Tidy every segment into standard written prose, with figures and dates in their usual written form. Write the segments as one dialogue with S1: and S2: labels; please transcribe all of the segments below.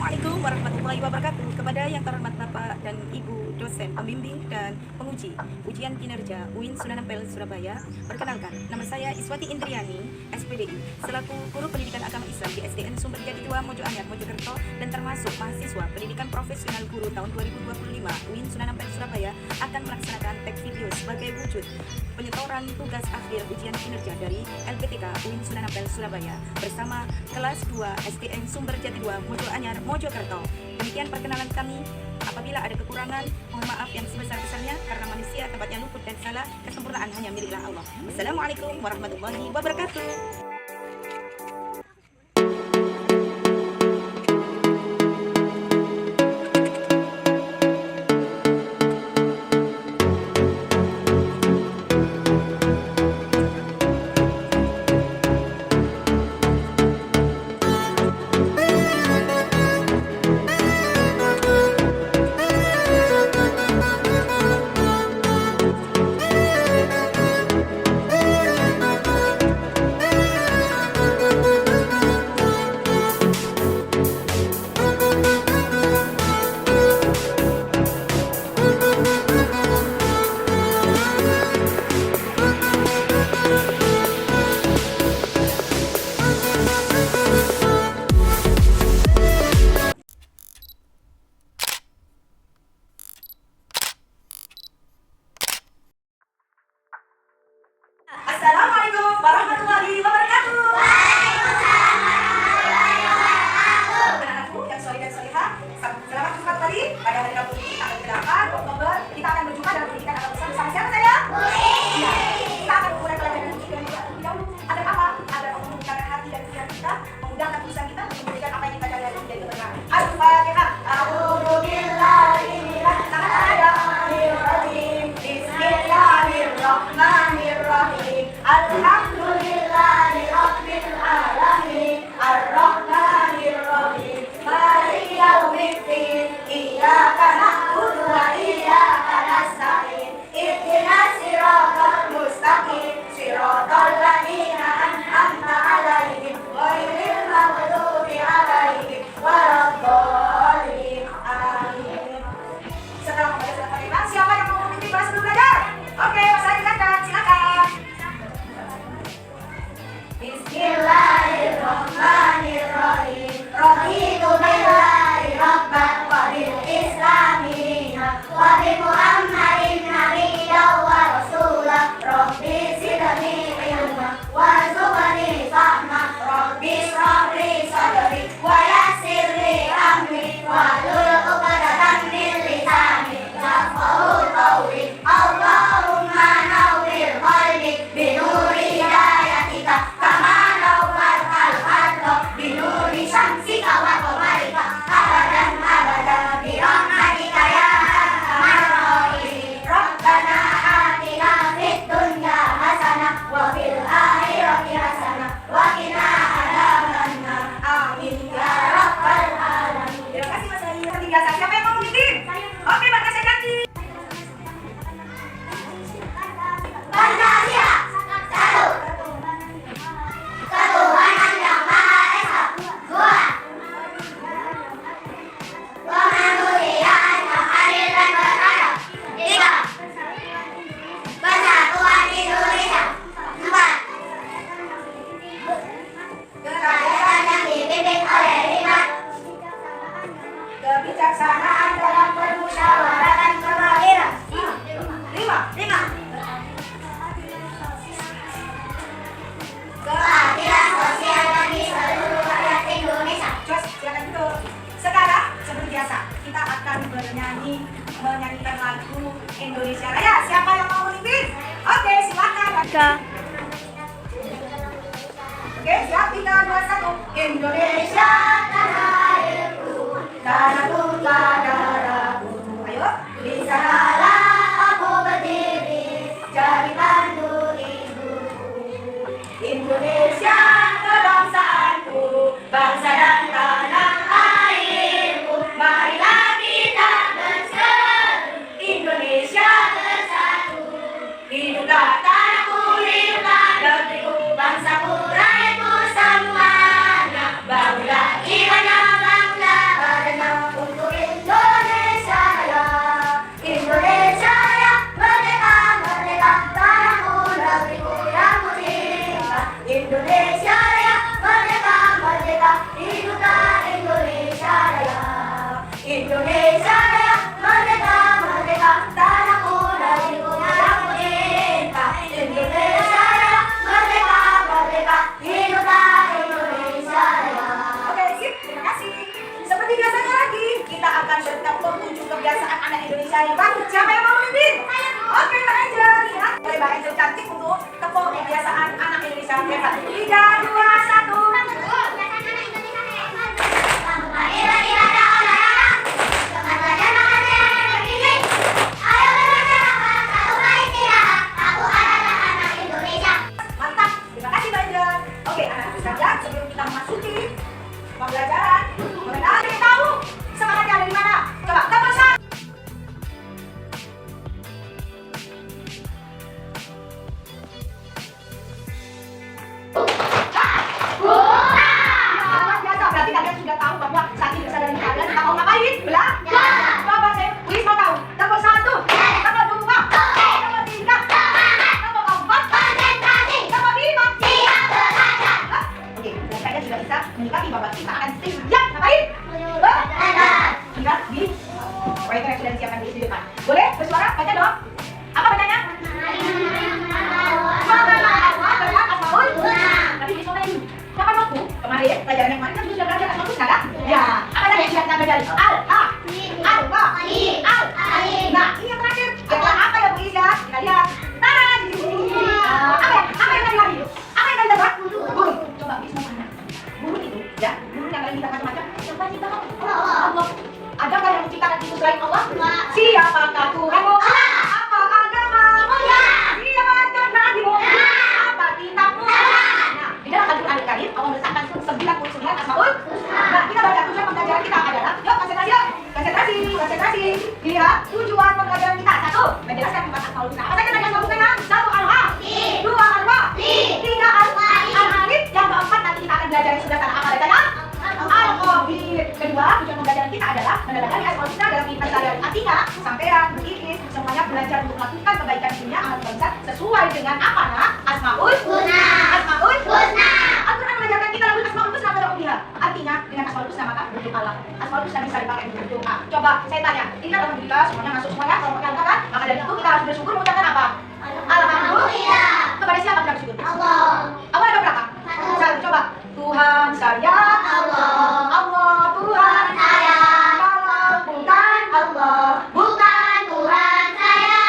S1: Assalamualaikum warahmatullahi wabarakatuh. Kepada yang terhormat Bapak dan Ibu dosen, pembimbing dan penguji ujian kinerja UIN Sunan Ampel Surabaya, perkenalkan, nama saya Iswati Indriani, SPDI, selaku guru pendidikan agama Islam di SDN Sumber Jati 2 Mojoanyar, Mojokerto, dan termasuk mahasiswa pendidikan profesional guru tahun 2025 UIN Sunan Ampel Surabaya, akan melaksanakan teks video sebagai wujud penyetoran tugas akhir ujian kinerja dari LPTK UIN Sunan Ampel Surabaya bersama kelas 2 SDN Sumber Jati 2 Mojoanyar, Mojokerto. Demikian perkenalan kami. Apabila ada kekurangan, mohon maaf yang sebesar-besarnya, karena manusia tempatnya luput dan salah, kesempurnaan hanya miliklah Allah. Wassalamualaikum warahmatullahi wabarakatuh. Assalamualaikum warahmatullahi wabarakatuh. Anak-anakku yang soleh dan solehah, selamat jumpa kembali pada hari Rabu ini tanggal 8 Oktober. Kita akan berjumpa dalam pendidikan agama Islam bersama siapa saya? Ya, kita akan memulai pelajaran ini dengan terlebih dahulu. Agar apa? Agar memudahkan hati dan pikiran kita, memudahkan tulisan kita untuk memberikan apa yang kita pelajari menjadi benar. Al-Fatihah. A'udzu billahi minasy-syaithanir rajim. Bismillahirrahmanirrahim. Alhamdulillahi rabbil alamin. Ar-Rahmanir-Rahim. Maliki yaumiddin. Iyyaka na'budu wa iyyaka nasta'in. Ihdinas siratal mustaqim. Siratal ladzina an'amta 'alaihim ghairil maghdubi 'alaihim waladdallin. Amin. Setelah membaca surat Al-Ikhlas, siapa yang mau memimpin kelas sebelum belajar? Oke, Mas Adi silakan. Bismillahirrahmanirrahim. Raditu billahi rabban wa bil islami dinan wa bi Muhammadin nabiyyan wa rasulan. Rabbi zidni ilma warzuqni fahma. Rabbi shrah li sadri wa yassir li amri wahlul 'uqdatam min lisani yafqahu qawli. Allahumma nawwir qalbi bi nuri hidayatika kama nawwar al-ardha bi nuri syamsika wa qamarika abadan abadan bi rahmatika ya arhamar rahimin. Rabbana atina fid dunya hasanah wa fil akhirati hasanah wa qina adzabannar. Amin ya rabbal alamin. Terima kasih Mas Ayu. Seperti biasa, siapa yang mau memimpin? Oke, Mbak Kasih ganti. Pancasila. Satu. Ketuhanan yang Maha Esa. Dua. Kemanusiaan yang adil dan beradab. Tiga. Persatuan Indonesia. Empat. Kerakyatan yang dipimpin oleh hikmat. Kebijaksanaan dalam permusyawaratan kemahiran. Lima. Keadilan sosial bagi seluruh rakyat Indonesia. Jos, silakan duduk. Sekarang seperti biasa, kita akan menyanyikan lagu Indonesia Raya. Siapa yang mau memimpin? Oke, silakan. Oke, siap, 3, 2, 1. Indonesia tanah airku, tanahku darahku. Ayo, di sanalah aku berdiri, jadi pandu ibuku. Indonesia kebangsaanku, bangsa dan tanah airku. Marilah kita bersatu, Indonesia bersatu. Hiduplah tanahku, hiduplah negeriku, bangsaku, rakyatku semuanya. Bangunlah
S2: kita akan bertepuk 7 kebiasaan anak Indonesia yang bagus. Siapa yang mau memimpin? Oke, Mbak Angel. Ya. Boleh Mbak Angel cantik untuk tepuk kebiasaan anak Indonesia yang hebat. 3, 2, 1. Mantap. Terima kasih Mbak Angel. Oke, anak-anak sekalian, sebelum kita memasuki pembelajaran, mengenal tahu semangatnya ada di mana? Coba tepuk tangan. Berarti kalian sudah tahu bahwa saat ini kesadaran kalian kita mau ngapain? Belajar. Coba saya please mau tahu. Tepuk 1, tepuk 2, tepuk 3, tepuk 4, konsentrasi, tepuk 5, siap belajar. Oke, dan kalian sudah bisa menikmati bahwa kita akan siap ngapain? Belajar. Lihat di proyektor yang sudah disiapkan di depan. Boleh bersuara? Baca dong. Apa bacanya? Tapi besok lagi. Kapan waktu? Kemarin, pelajaran yang kemarin kan sudah belajar asal usul kan? Ya. Apa tadi yang sudah kita belajar? Nah, ini yang terakhir. Kira-kira apa ya Bu Isya? Kita lihat. Tada, di sini. Apa yang tadi lagi? Apa yang tadi dapat? Burung. Coba Bis mau mana? Burung itu, ya. Burung yang lain kita macam-macam. Siapa ciptakan? Allah. Adakah yang menciptakan itu selain Allah? Siapakah Tuhanmu? Apa agamamu? Siapa nabimu? Apa kitabmu? Nah, di dalam Al-Quran Al-Karim Allah meletakkan 99 asmaul. Nah, kita baca tujuan pembelajaran kita adalah, yuk konsentrasi yuk. Konsentrasi. Lihat tujuan pembelajaran kita. 1, menjelaskan 4 asmaul husna. Apa saja tadi asmaul husna? 1 al-ha, 2 al-wa, 3 al-alif. Yang keempat nanti kita akan belajar yang sudah sana. Apa bacanya? Al-Qabir. Kedua, tujuan pembelajaran kita adalah meneladani asmaul husna dalam kehidupan sehari-hari. Artinya, sampean, Iis, semuanya belajar untuk melakukan kebaikan dunia amal bangsa sesuai dengan apa nak? Asmaul husna. Asmaul husna. Al-Quran mengajarkan kita lalu asmaul husna pada umumnya. Artinya, dengan asmaul husna maka berdoalah. Asmaul husna bisa dipakai untuk berdoa. Coba saya tanya, ini kan alhamdulillah semuanya masuk semuanya, kalau pakai kan? Maka dari itu kita harus bersyukur mengucapkan apa? Alhamdulillah. Kepada siapa kita bersyukur? Allah. Allah ada berapa? 1. Coba. Tuhan saya Allah Tuhan saya. Kalau bukan Allah bukan Tuhan saya.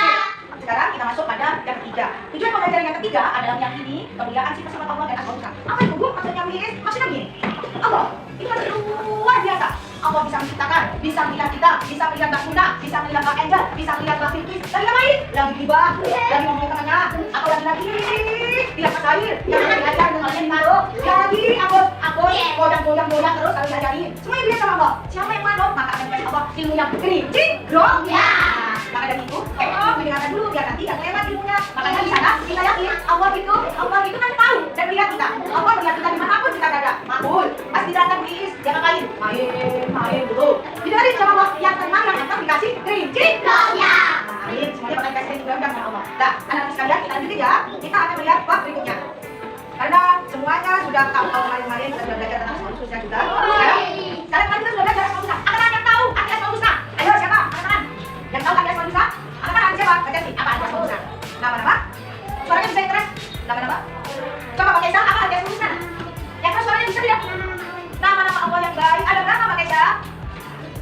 S2: Sekarang kita masuk pada yang ketiga. Tujuan pembelajaran yang ketiga adalah yang ini, kemuliaan sifat sifat Allah dan asmaul husna. Apa itu Bu? Maksudnya Miss? Maksudnya gini. Allah itu kan luar biasa. Allah bisa menciptakan, bisa melihat kita, bisa melihat Mbak Sunda, bisa melihat Mbak Angel, bisa melihat Mbak Filkis. Lagi ngapain? Lagi gibah, lagi ngomongin temannya, atau lagi lihat Mas Air, yang lagi belajar dengannya ditaruh. Dia lagi goyang terus lalu diajarin. Semuanya dilihat sama Allah. Siapa yang manut? Maka akan dikasih Allah ilmu yang gede, grong. Ya. Maka dari itu, mendengarkan dulu biar nanti yang lewat ilmunya. Makanya di sana kita yakin Allah itu kan tahu dan melihat kita. Allah melihat kita dimanapun kita berada. Makul. Pas datang di Iis, dia ngapain? Main dulu. Didengarin sama Allah yang tenang yang akan dikasih kerinci. Ya. Main. Semuanya pakai kasih juga sama Allah. Nah, anak-anak sekalian kita lanjut ya. Kita akan melihat bab berikutnya. Karena semuanya sudah tahu kemarin kita sudah belajar tentang asmaul husna juga. Sekarang kita sudah belajar asmaul husna. Anak-anak yang tahu arti asmaul husna. Ayo siapa? Anak-anak yang tahu arti asmaul husna? Anak-anak siapa? Baca sih. Apa arti asmaul husna? Nama-nama? Suaranya bisa yang keras? Nama-nama? Coba pakai Isa. Apa arti asmaul husna? Yang keras suaranya bisa tidak? Nama-nama Allah yang baik. Ada berapa pakai Isa?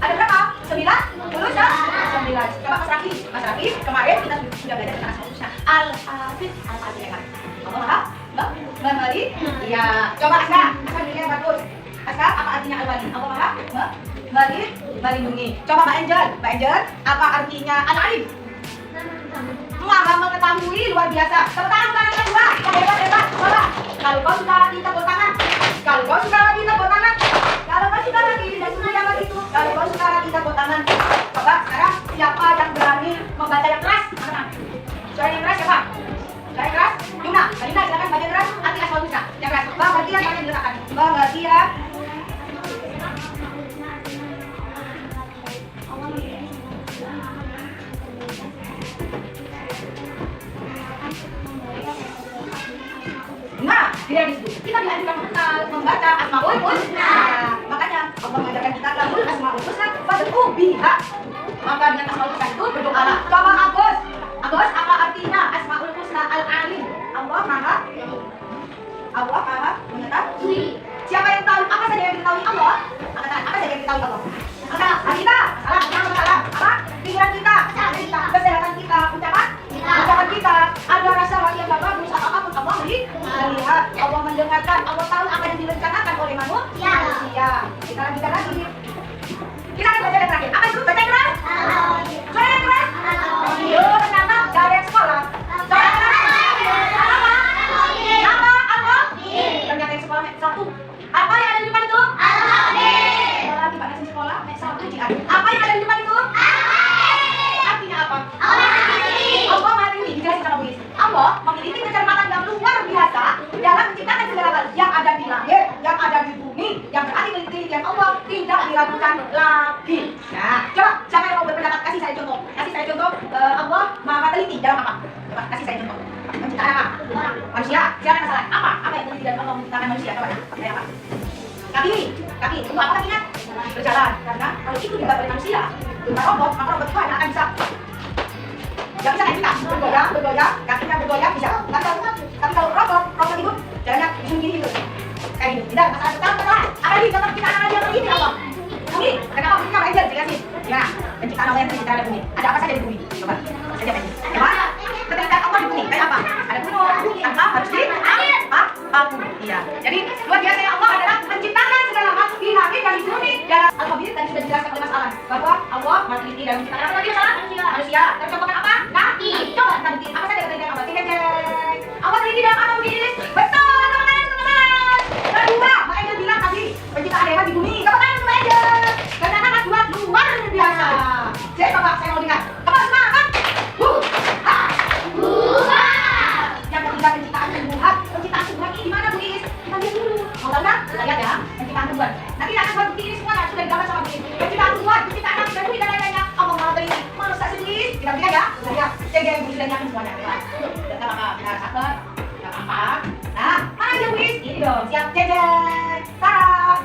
S2: Ada berapa? 9? Dulu Isa? 9. Coba Mas Rafi. Kemarin kita sudah belajar tentang asmaul husna. Al-Hafiz. Al-Hafiz yang Allah maha memberi. Iya. Coba Aska dilihat bagus. Aska, apa artinya al-wali? Allah maha melindungi. Coba Mbak Angel, apa artinya al-alim? Maha mengetahui, luar biasa. Tepuk tangan kanan kedua. Hebat. Coba. Kalau kau suka lagi tepuk tangan. Kalau kau suka lagi tepuk tangan. Kalau kau suka lagi tidak suka yang begitu. Kalau kau suka lagi tepuk tangan. Coba sekarang siapa yang berani membaca yang keras? Mana? Suara yang keras siapa? Suara yang keras? Yuna, Marina silakan baca keras. Arti asmaul husna. Yang keras. Bang Gartia kalian diletakkan. Bang Gartia. Nah, tidak di situ. Kita dianjurkan mengenal, membaca asmaul husna. Makanya Allah mengajarkan kita lahul asmaul husna fad'u biha. Maka dengan asmaul husna itu berdoalah. Coba Agus, apa artinya asmaul husna al-alim? Allah maha mengetahui. Siapa yang tahu apa saja yang diketahui Allah? Apa saja yang diketahui Allah? Maka kita Satu jihad. Apa yang ada di depan itu? Artinya apa? Allah Maha Tinggi. Dijelasin sama Bu Is. Allah memiliki kecermatan yang luar biasa dalam menciptakan segala hal yang ada di langit, yang ada di bumi, yang berarti penelitian Allah tidak diragukan lagi. Nah, coba siapa yang mau berpendapat? Kasih saya contoh. Allah Maha Teliti dalam apa? Coba kasih saya contoh. Menciptakan apa? Manusia. Siapa yang salah? Apa yang teliti dalam Allah menciptakan manusia? Coba ya. Apa? Kaki. Untuk apa kakinya? Berjalan. Karena kalau itu dibuat oleh manusia, bukan robot, maka robot itu hanya akan bisa. Gak bisa kayak kita, bergoyang, kakinya bergoyang bisa. Tapi kalau robot itu jalannya gini gitu. Kayak gini. Tidak, masalah. Apalagi contoh kita anak yang begini apa? Bumi. Kenapa bumi nggak aja jelasin? Gimana? Penciptaan Allah yang tercipta di bumi. Ada apa saja di bumi? Coba. Saja ini. Coba. Penciptaan Allah di bumi kayak apa? Ada gunung, tanpa harus di aku. Iya. Jadi luar biasa Allah adalah menciptakan segala hal di langit dan di bumi. Dan Al-Khabir tadi sudah dijelaskan oleh Mas Alan bahwa Allah meneliti dan menciptakan apa tadi masalah? Manusia. Tercontohkan apa? Kaki. Coba kita bukti. Apa saja ketelitian Allah? Cek. Allah teliti dalam apa begini? Betul, teman-teman. Kedua, makanya dia bilang tadi penciptaan hewan di bumi. Tepuk tangan semua aja. Karena anak luar biasa. Jadi coba saya mau dengar. Coba semangat. Yang ketiga penciptaan tumbuhan. Penciptaan tumbuhan ini di mana Bu Is? Kita lihat dulu. Mau tahu kan? Kita lihat ya. Penciptaan tumbuhan. Nanti akan buat bukti ini semuanya sudah digambar sama Bu Is. Penciptaan tumbuhan, penciptaan anak dan bumi dan lain-lainnya. Allah Maha Teliti. Masa sih? Kita lihat ya. Kita lihat. Jadi Bu Is sudah nyiapin semuanya. Kita bakal kita catat. Enggak apa-apa. Nah, mana aja Bu Is? Ini dong. Siap jajan. Tarap.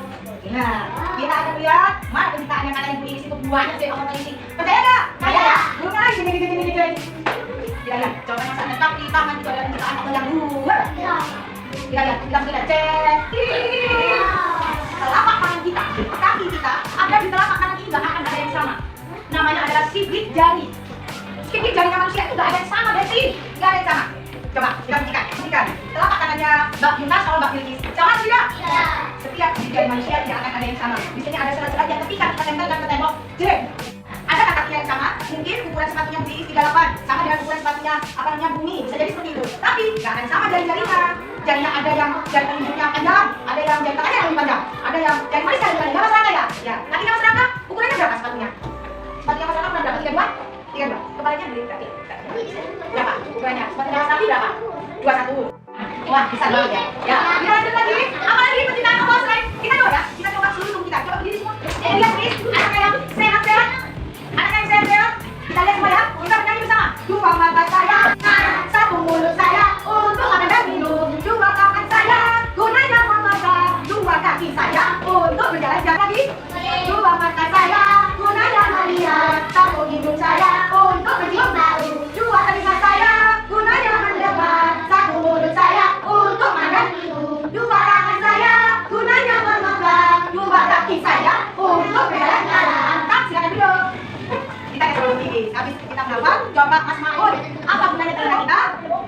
S2: Nah, kita akan lihat mana penciptaan yang katanya Bu Is itu banyak sih Allah Teliti. Percaya nggak? Percaya. Belum lagi gini. Kita lihat, coba yang sana tetap di tangan juga ada penciptaan Allah yang luar. Kita lihat, cek. Telapak tangan kita, kaki kita ada di telapak tangan ini nggak akan ada yang sama. Namanya adalah sibit jari. Sibit jarinya manusia itu nggak ada yang sama, Desi. Nggak ada yang sama. Coba kita buktikan. Telapak tangannya Mbak Yunus sama Mbak Bilkis sama tidak? Setiap sibit jari manusia tidak akan ada yang sama. Di sini ada serat-serat yang ketika kita tempelkan ke tembok, jreng. Ada kakinya yang sama, mungkin ukuran sepatunya Bu Is 38 sama dengan ukuran sepatunya bumi, bisa jadi seperti itu. Tapi nggak akan sama jari-jarinya. Jarinya ada yang jari telunjuknya panjang, ada yang jari tangannya yang lebih panjang, ada yang jari manisnya lebih panjang. Nggak masalah ya? Ya. Kakinya Mas Rangga, ukurannya berapa sepatunya? Sepatunya Mas Rangga ukuran berapa? 32? Kepalanya berapa? Berapa? Ukurannya? Sepatunya Mas Rangga berapa? 21. Wah, bisa banget ya. Ya, kita lanjut lagi. Apalagi penciptaan Allah selain kita coba ya. Kita coba seluruh tubuh kita. Coba berdiri semua. Lihat please, anak yang sehat-sehat. Kita lihat semua ya. Kita bernyanyi bersama. Dua mata saya, satu mulut saya untuk makan dan minum. Dua tangan saya gunanya memakan. Dua kaki saya untuk berjalan-jalan lagi. Dua mata saya gunanya melihat. Satu hidung saya untuk mencium bau. Dua telinga saya gunanya mendengar. Satu mulut saya untuk makan dan minum. Dua tangan saya gunanya memegang. Dua kaki saya untuk berjalan-jalan. Silakan duduk. Kita kasih dulu gini. Habis kita menghafal, coba Mas Maun, apa gunanya telinga kita?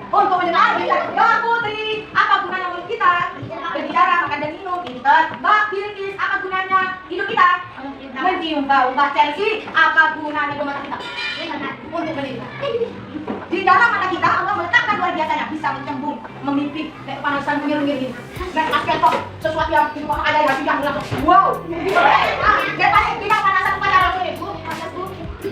S2: Untuk mendengar. Mbak Putri, apa gunanya mulut kita? Berbicara, makan dan minum. Pinter. Mbak Bilkis, apa gunanya hidup kita? Mencium bau. Mbak Chelsea, apa gunanya dua mata kita? Untuk melihat. Di dalam mata kita Allah meletakkan luar biasanya, bisa mencembung, memimpi, kayak panasan mengiru-ngiru. Naik askeltok, sesuatu yang di bawah ada yang langsung. Wow. Dia pasti kita panasan upacara ini.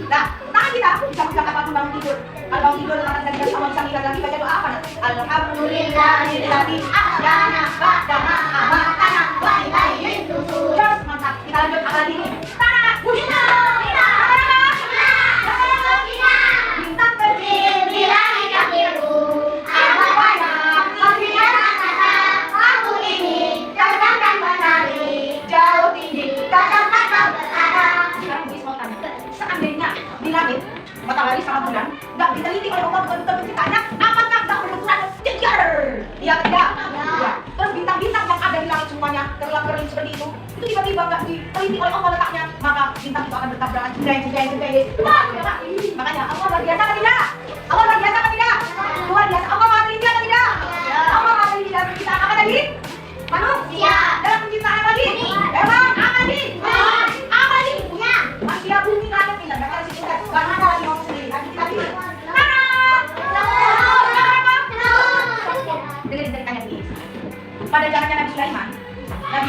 S2: Nah, tangan kita bisa melakukan apapun bangun tidur. Kalau bangun tidur, tangan kita sama bisa lihat lagi baca doa apa? Alhamdulillahirobbilalamin ahyana ba'dama amatana wa ilaihin nusyur. Terus mantap. Kita lanjut apa lagi nih? Tangan. Bintang kecil bila dikakiru. Amat banyak lebihnya kata. Aku ini jangankan menari jauh tinggi. Kata-kata berada. Sekarang bisa mau tanya. Seandainya di langit matahari sama bulan nggak diteliti oleh Allah betul-betul penciptanya, apakah nggak berbenturan ceker? Iya tidak? Ya. Terus bintang-bintang yang ada di langit semuanya terlap-terlip seperti itu tiba-tiba nggak diteliti oleh Allah letaknya, maka bintang itu akan bertabrakan. Makanya Allah luar biasa atau tidak? Allah luar biasa atau tidak? Luar biasa. Allah maha teliti atau tidak? Allah maha teliti dalam penciptaan apa tadi? Manusia. Dalam penciptaan apa lagi? Hewan. Apa lagi? Apa lagi? Manusia, bumi, langit, bintang. Gak harus diingat. Gak ada lagi ngomong sendiri. Nanti kita pilih. Dengerin ceritanya ini. Pada zamannya Nabi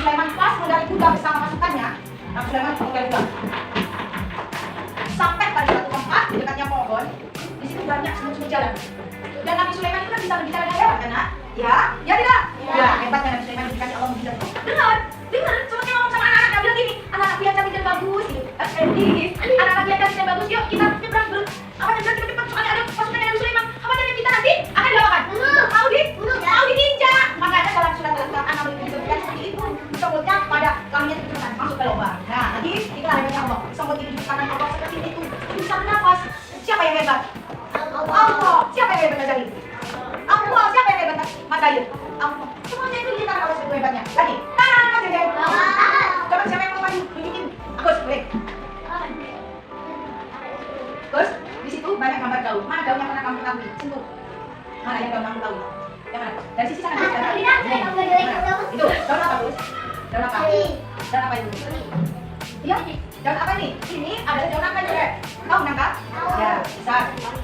S2: Sulaiman pas mengendali kuda bersama pasukannya. Nabi Sulaiman Oke, juga. Sampai pada satu tempat di dekatnya pohon, di situ banyak semut-semut jalan. Dan Nabi Sulaiman itu kan bisa berbicara dengan hewan, kan, Nak? Ya, ya tidak? Ya, hebatnya Nabi Sulaiman dikasih Allah mujizat. Dengar, semutnya ngomong sama anak-anak, bilang gini, anak-anak yang cantik dan bagus, gitu. Anak-anak yang cantik dan bagus, yuk kita nyebrang dulu. Apa yang bilang cepat-cepat, soalnya ada pasukan Nabi Sulaiman. Apa yang kita nanti akan dilakukan? Mau diinjak. Makanya dalam surat Al-Quran Allah disebutkan seperti itu. Semutnya pada kalinya ditujukan masuk ke lubang. Nah, nanti itulah hebatnya Allah. Semut itu diciptakan Allah seperti itu. Bisa bernafas. Siapa yang hebat? Allah. Siapa yang hebat Azali? Allah. Siapa yang hebat Mas Ayu? Allah. Semuanya itu diciptakan Allah seperti hebatnya. Lagi. Tangan aja. Coba siapa yang mau maju? Tunjukin. Agus, boleh. Terus di situ banyak gambar daun. Mana daun yang pernah kamu ketahui? Sentuh. Mana yang daun kamu tahu? Yang mana? Dari sisi sana. Itu daun apa, Gus? Daun apa? Daun apa itu? Iya. Daun apa nih? Ini adalah daun apa juga? Tahu nangka? Ya, bisa.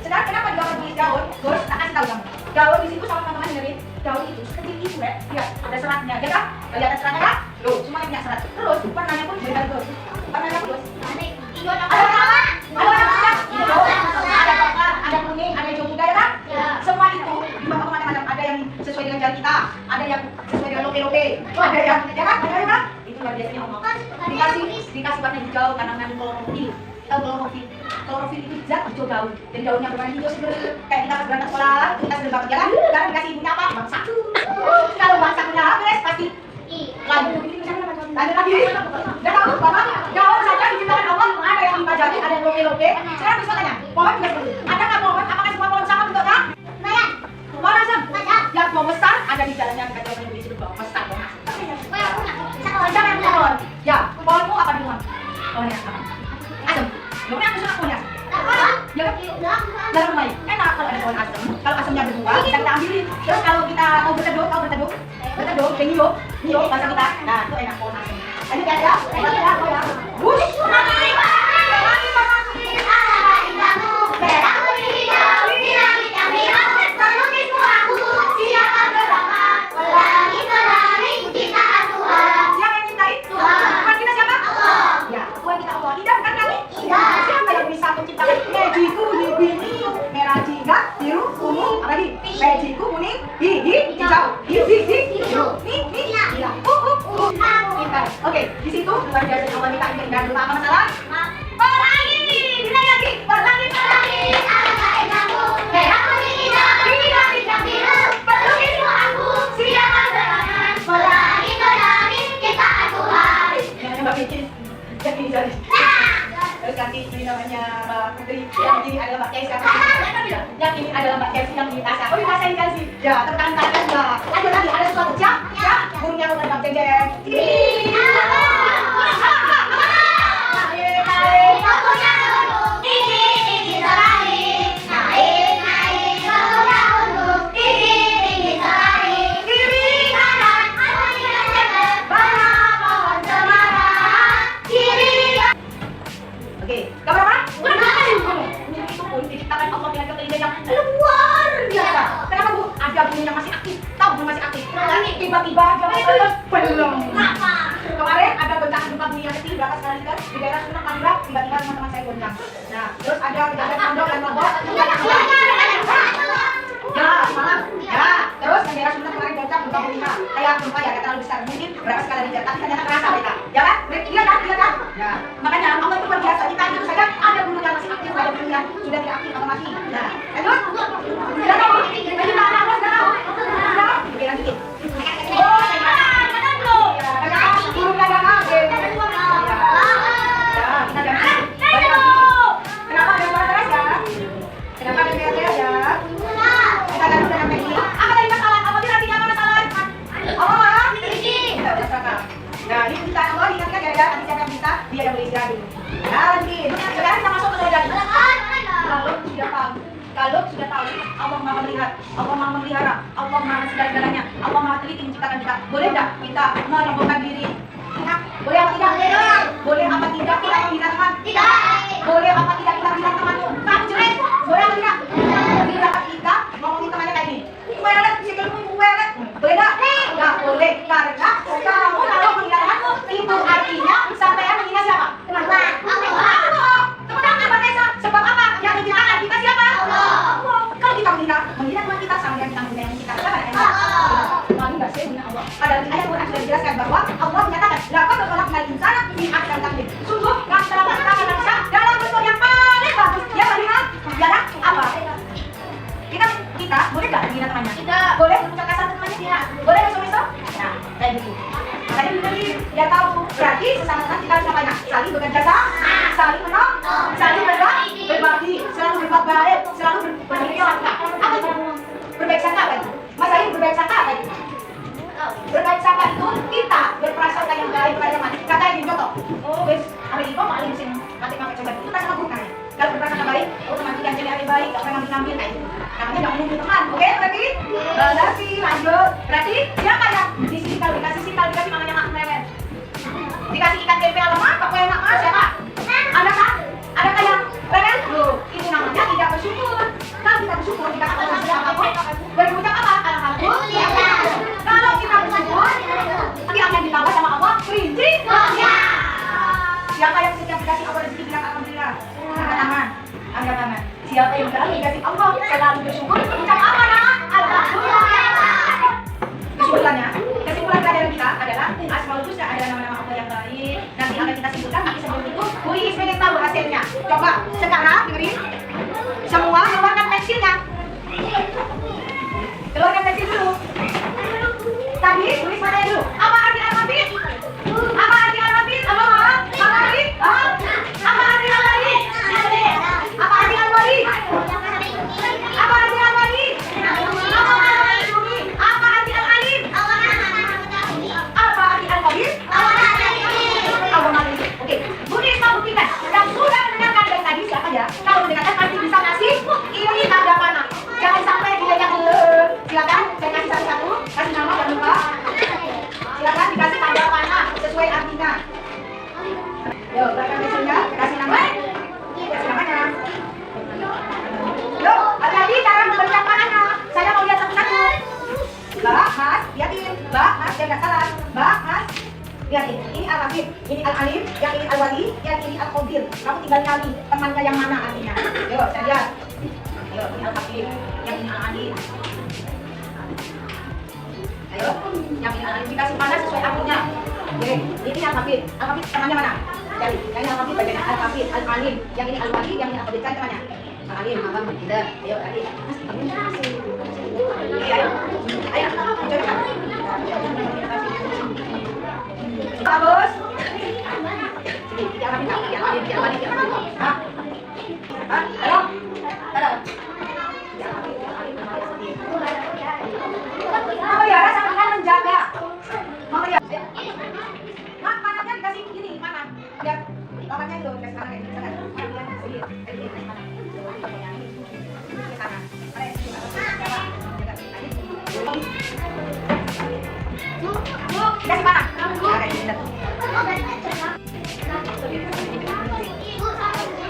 S2: Sekarang kenapa digambar tulis daun? Gus, tak kasih tahu kamu. Daun di situ sama teman-teman dengerin. Daun itu sekecil itu ya. Lihat, ada seratnya, ya kan? Kelihatan seratnya kan? Loh, semuanya punya serat. Terus warnanya pun beda Gus. Warnanya apa, Gus? Ada coklat, ada kuning, ada hijau muda ya kan? Semua itu dibawa kemana-mana. Ada yang sesuai dengan jari kita, ada yang sesuai dengan lope-lope, ada yang ya kan? Ada ya kan? Itu luar biasanya Allah. Dikasih warna hijau karena mengandung klorofil. Tahu klorofil? Klorofil itu zat hijau daun. Jadi daunnya berwarna hijau seperti kayak kita pas berangkat sekolah, kita sudah banget jalan. Sekarang dikasih ibunya apa? Bangsa. Kalau bangsa habis pasti lanjut lagi. Udah tahu bahwa daun saja diciptakan Allah ada yang 5 jari, ada yang lope-lope. Sekarang bisa tanya, pohon juga seperti itu. Ada nggak pohon? Apakah semua pohon sama bentuknya? Pohon asam? Yang pohon besar ada di jalannya dekat jalan di situ pohon besar, pohon asam. Siapa yang punya pohon? Ya, pohonmu apa di rumah? Pohonnya apa? Asam. Lo punya asam pohonnya? Ya kan? Dalam rumah enak kalau ada pohon asam. Kalau asamnya berbuah, bisa kita ambilin. Terus kalau kita mau berteduh, kayak nyiup bahasa kita. Nah, itu enak pohon asam. Lanjut ya. Wush. Magiku kuning, hijau, biru, Oke, di situ luar biasa Allah minta dan lupa apa masalah? Pelangi, bilang lagi, pelangi, alangkah indahmu, merah kuning hijau, biru, pelukismu aku, siapa gerangan, pelangi, kita Tuhan. Jangan Mbak bikin, jadi jadi. Terus nanti ini namanya Mbak Putri, yang ini adalah Mbak Keisha. Yang ini adalah Mbak Keisha yang di Tasya. Oh, di Tasya dikasih. Ya, tekan tangan Mbak. Lanjut lagi, ada sesuatu jam. Ya, burungnya mau terbang jeng-jeng. Tiba-tiba belum. Kemarin ada goncangan gempa bumi yang kecil berapa sekali kan di daerah Sumatera Madura, tiba-tiba teman-teman saya goncang. Nah, terus ada kejadian pondok dan lombok. Ya, semalam. Ya, terus di daerah Sumatera kemarin goncang gempa bumi kayak gempa ya, terlalu besar. Mungkin berapa skala Richter, tapi ternyata terasa mereka. Ya kan? Iya kan? Ya, makanya Allah itu luar biasa. Kita hidup saja ada gunung yang masih aktif, ada gunung yang sudah tidak aktif atau mati. Nah, lanjut. Sudah tahu? Lanjut mana? Sudah tahu? Sudah? Oke, lanjutin. Burung dagang aja. Kenapa ada suara keras ya? Kenapa ada keras ya? Kita ganti dengan ini. Apa tadi masalah? Apa artinya apa masalah? Oh, ini. Nah, ini kita Allah ingatkan gara-gara nanti siapa yang bisa dia yang boleh istirahat dulu. Nah, lanjutin. Sekarang kita masuk ke lagi. Kalau sudah tahu, Allah Maha melihat, Allah Maha memelihara, Allah Maha segala-galanya, Allah Maha teliti menciptakan kita. Boleh tidak kita menyombongkan diri? Boleh apa tidak? Boleh apa tidak kita menghina teman? Tidak. Boleh apa tidak kita menghina temanmu? Pak jelek. Boleh apa tidak? Tidak kita ngomongin temannya kayak gini. Welet, sikilmu welet. Boleh tidak? Tidak boleh karena kamu kalau menghina temanmu itu artinya sampai yang menghina siapa? saling menolong, saling berbagi, selalu berbuat baik, selalu berbaik sangka. Apa itu? Berbaik sangka apa itu? Mas Ayu, berbaik sangka apa itu? Berbaik sangka itu kita berprasangka yang baik pada teman. Kata yang contoh. Oh, guys, hari ini kok malah di sini pakai coba. Kita sama bukan. Kalau berprasangka baik, oh teman kita jadi hari baik, gak pernah ngambil kayak gitu. Namanya gak menuju teman. Oke, berarti lanjut. Berarti siapa yang di sini kalau dikasih sikal dikasih mamanya mak mewek. Dikasih ikan tempe alamak, kok enak mas siapa? Ada kan? Ada kan yang rewel? Loh, itu namanya tidak bersyukur. Kalau kita bersyukur, kita akan bersyukur apapun. Berucap apa? Alhamdulillah. Kalau kita bersyukur, nanti akan ditambah sama Allah kerinci. Siapa yang setiap dikasih Allah rezeki bilang alhamdulillah? Angkat tangan, angkat tangan. Siapa yang selalu dikasih Allah selalu bersyukur? Ucap apa nama? Alhamdulillah. Kesimpulan pelajaran kita adalah Asmaul Husna adalah nama-nama Allah yang baik. Nanti akan kita simpulkan, tapi sebelum itu Buis pengen tahu hasilnya. Coba sekarang dengerin. Semua keluarkan pensilnya. Keluarkan pensil dulu. Tadi tulis mana dulu? Apa arti alfabet? Apa arti alfabet? Apa arti? Apa arti alfabet? Apa arti alfabet? Apa arti alfabet? Apa arti al-alim? Apa arti al-kabir? Al-alim. Oke, Budi mau buktikan. Yang sudah mendengarkan dari tadi siapa ya? Kalau mendengarkan pasti bisa ngasih ini tanda panah. Jangan sampai dia yang belum. Silakan, saya kasih satu-satu. Kasih nama jangan lupa. Silakan dikasih tanda panah sesuai artinya. Yo, belakang mesinnya, kasih nama. Kasih namanya. Yo, hati-hati cara memberikan panahnya. Saya mau lihat satu-satu. Mbak, Mas, lihatin. Mbak, Mas, jangan salah. Mbak, Mas, lihatin. Ini Al-Habib, ini Al-Alim, yang ini Al-Wali, yang ini Al-Qadir. Kamu tinggal nyari temannya yang mana artinya. Yo, saya lihat. Ayo, ini Al-Habib, yang ini Al-Alim. Ayo, yang ini Al-Alim dikasih panah sesuai artinya. Oke, ini Al-Habib. Al-Habib temannya mana? Cari. Yang ini Al-Habib bagian Al-Habib, Al-Alim, yang ini Al-Wali, yang ini Al-Qadir. Cari temannya. Al-Alim, abang, kita. Ayo, tadi. Ayo, coba. Bagus. Memelihara sama dengan menjaga. Memelihara. Mak, panahnya dikasih gini, mana? Lihat, lawannya itu dikasih panah kayak gini. Kasih panah.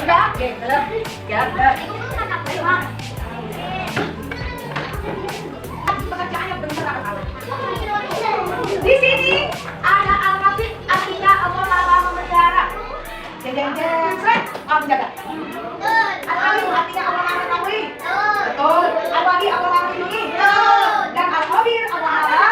S2: Udah, oke, belum. Ya, belum. Pekerjaannya bener apa? Di sini ada Al-Habib, artinya Allah Maha Memelihara. Jeng, seret, Allah menjaga. Al-Alim artinya Allah Maha Mengetahui. Betul. Al-Wali Allah Maha Melindungi. Dan Al-Khabir Allah Maha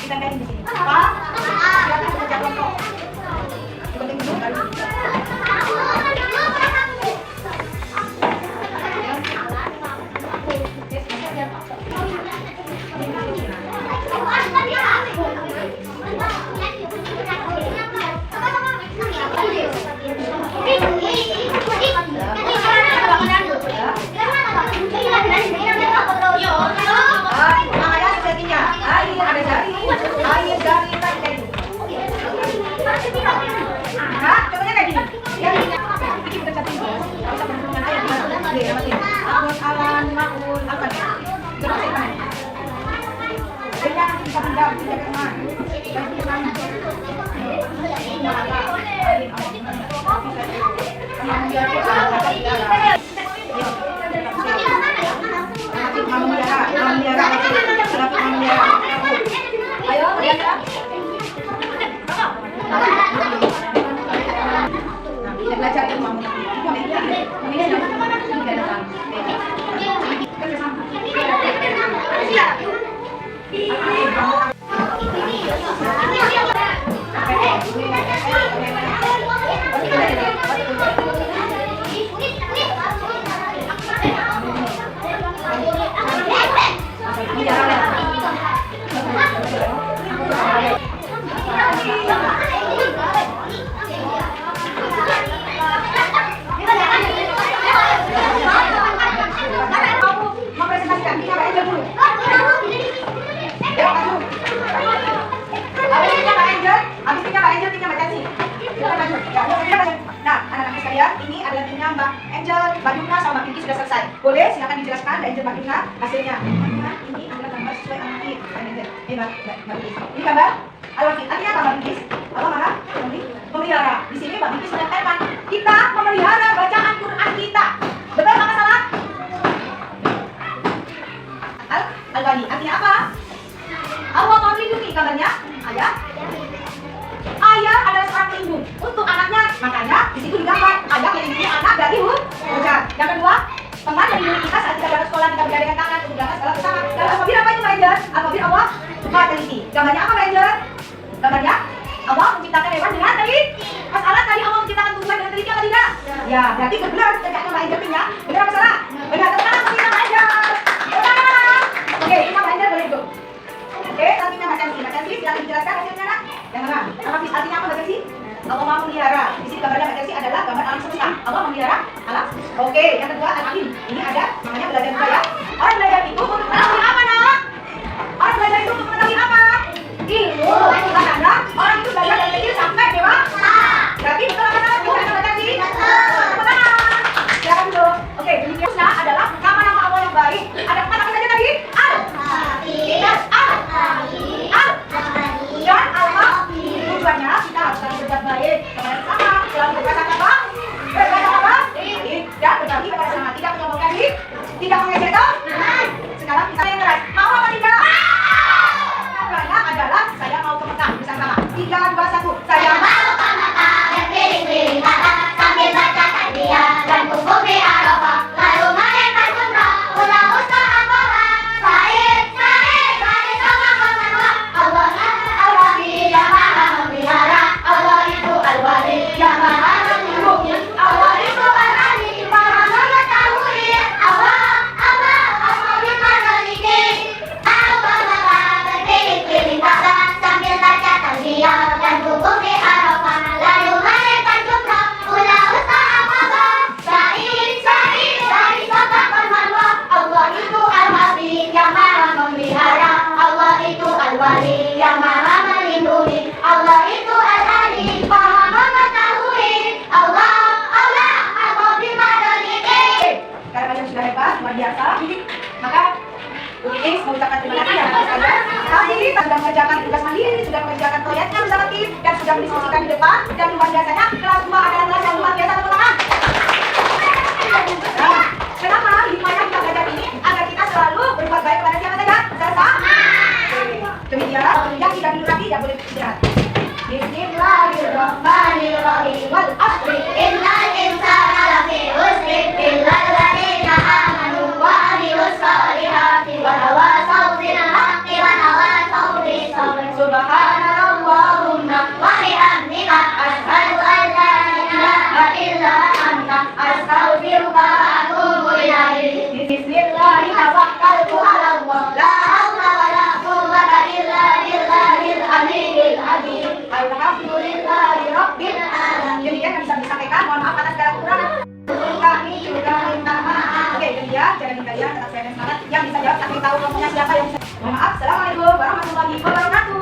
S2: kita kayak di sini. Apa? Silakan bekerja kelompok. Penting dulu baru. Belajar ilmu. akan dijelaskan dan Mbak hasilnya. Ini adalah gambar sesuai Al-Waqid. Ini gambar Al-Waqid. Artinya apa Mbak Bikis? Apa mana? Memelihara. Di sini Mbak Bikis menyatakan kita memelihara bacaan Quran kita. Betul apa salah? Al-Wali. Artinya apa? Allah mau melindungi. Gambarnya ayah. Ayah adalah seorang pelindung untuk anaknya. Makanya di situ digambar ayah melindungi anak dari hujan. Yang kedua, teman melindungi kita saat kita berangkat sekolah, kita bergandengan tangan untuk berangkat sekolah bersama. Dan apabila apa itu Ranger? Apabila Allah teliti. Gambarnya apa Ranger? Gambarnya Allah menciptakan hewan dengan teliti. Masalah tadi Allah menciptakan tumbuhan dengan teliti apa tidak? Ya, berarti benar kerjaan Ranger punya. Benar apa salah? Benar. Teman kita Ranger. Benar. Oke, kita Ranger boleh itu. Oke, selanjutnya Mbak Chelsea silakan dijelaskan hasilnya nak. Yang mana? Al-Waqid artinya apa Mbak Chelsea? Allah mau memelihara. Di sini gambarnya Mbak Chelsea adalah gambar alam semesta. Allah memelihara alam. Oke, yang kedua Al-Alim. Ini ada namanya belajar juga ya. Orang belajar itu untuk mengetahui apa nak? Orang belajar itu untuk mengetahui apa? Ilmu. Karena orang itu belajar dari kecil sampai dewasa. Berarti betul apa salah? Betul Mbak Chelsea? Betul. Benar. Silakan dulu. Oke, berikutnya adalah nama-nama Allah yang baik. Ada empat apa saja tadi? Dan tujuannya kita harus selalu berbuat baik kepada sesama, selalu berkata baik, dan berbagi kepada sesama, tidak menyombongkan diri, tidak mengejek teman. Sekarang kita yang keras, mau apa tidak? Tujuannya adalah saya mau ke Mekah bersama-sama. 3, 2, 1, saya mau ke Mekah dan keliling-keliling kata sambil baca takbir dan kumpul di Arafah, lalu mereka umrah, ulang usaha Aqabah. Yang maha melindungi, Allah itu Al-Alim, maha mengetahui. Allah, Allah bima'adaliki. Karena kalian sudah hebat, luar biasa, maka Bukis mengucapkan terima kasih ya atas kalian. Kami sudah mengerjakan tugas mandiri, sudah mengerjakan proyeknya bersama tim, dan sudah mendiskusikan di depan. Dan luar biasanya, kelas 2 adalah kelas yang luar biasa, teman-teman. Kenapa hikmahnya kita belajar ini? Agar kita selalu berbuat baik kepada siapa saja? Sesama. Demikian, yang tidak dulu lagi tidak boleh istirahat. Bismillahirrahmanirrahim. Wal asri innal insana lafi khusri illa alladziina aamanu wa 'amilus shalihati wa tawasaw bil haqqi wa tawasaw bis sabr. Subhanallahumma wa bihamdika asyhadu an la ilaha illa anta astaghfiruka wa atubu ilaik. Bismillahirrahmanirrahim. Tawakkaltu 'ala Allah. La haula wa la quwwata illa billahil aliyyil azim. Alhamdulillahi rabbil alamin. Demikian yang bisa disampaikan. Mohon maaf atas segala kekurangan. Kami juga minta maaf. Oke, demikian jangan kalian tetap sehat dan semangat. Yang bisa jawab tapi tahu ngomongnya siapa yang bisa. Mohon maaf. Assalamualaikum warahmatullahi wabarakatuh.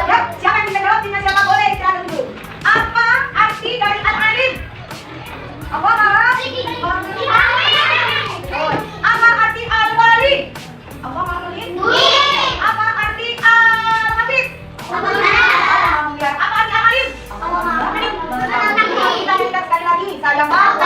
S2: Ya, siapa yang bisa jawab dengan siapa boleh istirahat dulu. Apa arti dari Al-Alim? Apa arti? Apa arti Al-Wali? Apa melindungi? Apa arti Al-Habib? Apa arti Al-Alim? Kita lihat sekali lagi. Saya mau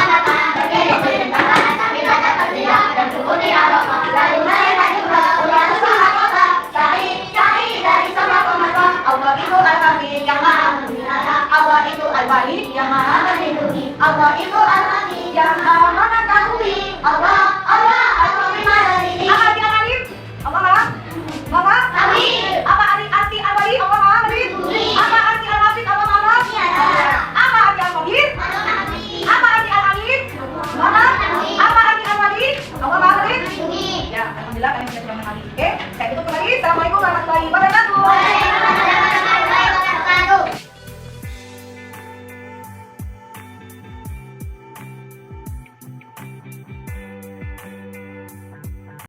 S2: dan suku di Arafah. Lalu mereka juga ulang usaha Aqabah. Syahid dari semua pemerintah. Allah itu Al-Habib yang maha memelihara. Allah itu Al-Wali yang maha melindungi. Allah itu Al-Habib yang maha mengetahui. Allah bima'adaliki. Apa arti Al-Alim? Allah maha mengetahui. Apa arti Al-Wali? Allah maha melindungi. Apa arti Al-Habib? Allah maha memelihara. Apa arti Al-Habib? Apa arti Al-Alim? Apa arti Al-Wali? Allah maha melindungi. Ya, alhamdulillah kalian sudah memahami. Oke, saya tutup kembali. Assalamualaikum warahmatullahi wabarakatuh.